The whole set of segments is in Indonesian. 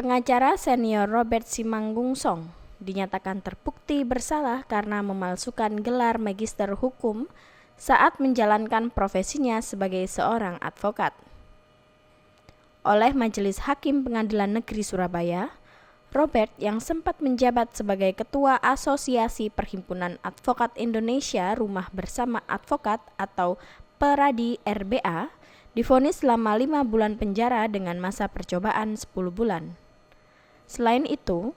Pengacara senior Robert Simanggungsong dinyatakan terbukti bersalah karena memalsukan gelar magister hukum saat menjalankan profesinya sebagai seorang advokat. Oleh Majelis Hakim Pengadilan Negeri Surabaya, Robert yang sempat menjabat sebagai Ketua Asosiasi Perhimpunan Advokat Indonesia Rumah Bersama Advokat atau Peradi RBA, divonis selama 5 bulan penjara dengan masa percobaan 10 bulan. Selain itu,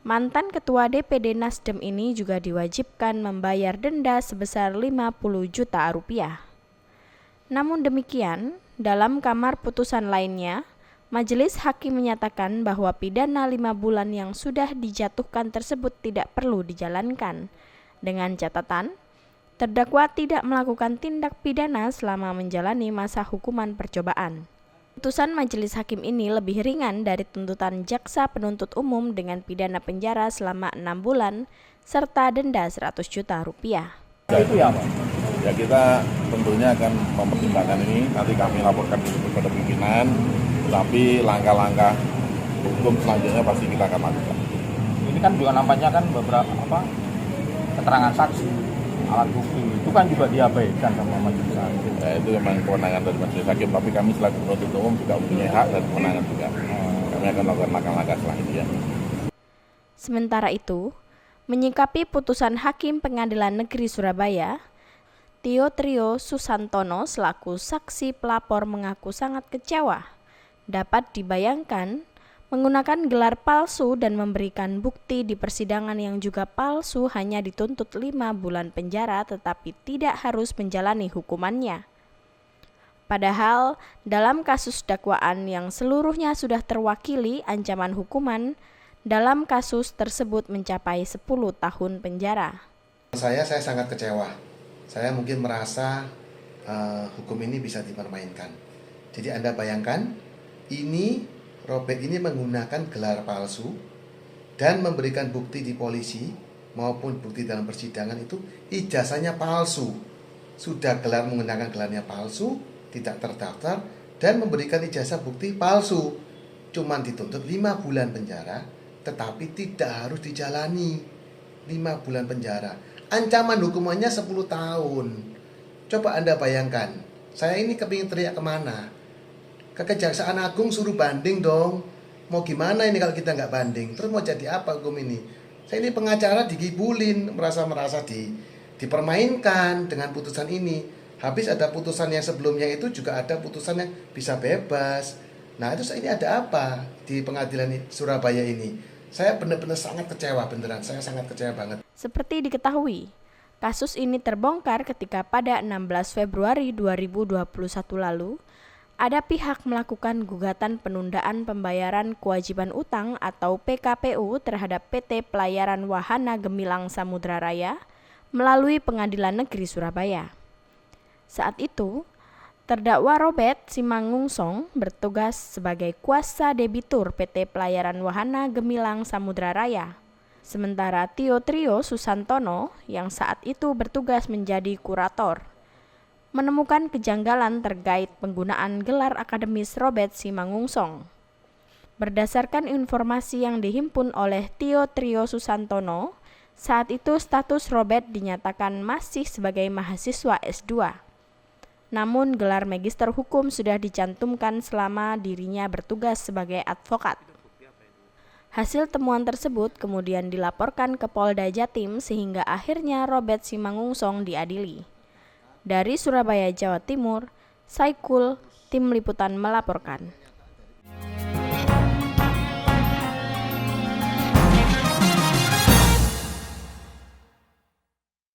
mantan Ketua DPD Nasdem ini juga diwajibkan membayar denda sebesar 50 juta rupiah. Namun demikian, dalam kamar putusan lainnya, Majelis Hakim menyatakan bahwa pidana 5 bulan yang sudah dijatuhkan tersebut tidak perlu dijalankan, dengan catatan, terdakwa tidak melakukan tindak pidana selama menjalani masa hukuman percobaan. Putusan Majelis Hakim ini lebih ringan dari tuntutan jaksa penuntut umum dengan pidana penjara selama 6 bulan serta denda 100 juta rupiah. Itu ya, Pak. Ya kita tentunya akan mempertimbangkan ini, nanti kami laporkan kepada pimpinan, tapi langkah-langkah hukum selanjutnya pasti kita akan lakukan. Ini kan juga nampaknya kan beberapa keterangan saksi, alat bukti itu kan juga diabaikan sama majelis hakim. Ya, itu memang kewenangan dari majelis hakim, tapi kami selaku penuntut umum juga mempunyai hak dan kewenangan juga. Kami akan melakukan langkah-langkah selanjutnya. Sementara itu, menyikapi putusan Hakim Pengadilan Negeri Surabaya, Tio Trio Susantono selaku saksi pelapor mengaku sangat kecewa. Dapat dibayangkan, menggunakan gelar palsu dan memberikan bukti di persidangan yang juga palsu hanya dituntut 5 bulan penjara tetapi tidak harus menjalani hukumannya. Padahal dalam kasus dakwaan yang seluruhnya sudah terwakili ancaman hukuman dalam kasus tersebut mencapai 10 tahun penjara. Saya sangat kecewa. Saya mungkin merasa hukum ini bisa dipermainkan. Jadi Anda bayangkan, ini Robert ini menggunakan gelar palsu dan memberikan bukti di polisi maupun bukti dalam persidangan itu ijazahnya palsu. Sudah menggunakan gelarnya palsu, tidak terdaftar dan memberikan ijazah bukti palsu. Cuman dituntut 5 bulan penjara, tetapi tidak harus dijalani 5 bulan penjara. Ancaman hukumannya 10 tahun. Coba Anda bayangkan, saya ini kepingin teriak kemana? Ke Kejaksaan Agung suruh banding dong. Mau gimana ini kalau kita nggak banding? Terus mau jadi apa hukum ini? Saya ini pengacara digibulin, merasa dipermainkan dengan putusan ini. Habis ada putusan yang sebelumnya itu juga ada putusan yang bisa bebas. Nah itu ini ada apa di pengadilan Surabaya ini? Saya benar-benar sangat kecewa, beneran. Saya sangat kecewa banget. Seperti diketahui, kasus ini terbongkar ketika pada 16 Februari 2021 lalu, ada pihak melakukan gugatan penundaan pembayaran kewajiban utang atau PKPU terhadap PT Pelayaran Wahana Gemilang Samudra Raya melalui Pengadilan Negeri Surabaya. Saat itu, terdakwa Robert Simanggungsong bertugas sebagai kuasa debitur PT Pelayaran Wahana Gemilang Samudra Raya. Sementara Tio Trio Susantono yang saat itu bertugas menjadi kurator, menemukan kejanggalan terkait penggunaan gelar akademis Robert Simanggungsong. Berdasarkan informasi yang dihimpun oleh Tio Trio Susantono, saat itu status Robert dinyatakan masih sebagai mahasiswa S2. Namun gelar magister hukum sudah dicantumkan selama dirinya bertugas sebagai advokat. Hasil temuan tersebut kemudian dilaporkan ke Polda Jatim sehingga akhirnya Robert Simanggungsong diadili. Dari Surabaya, Jawa Timur, Saikul, Tim Liputan melaporkan.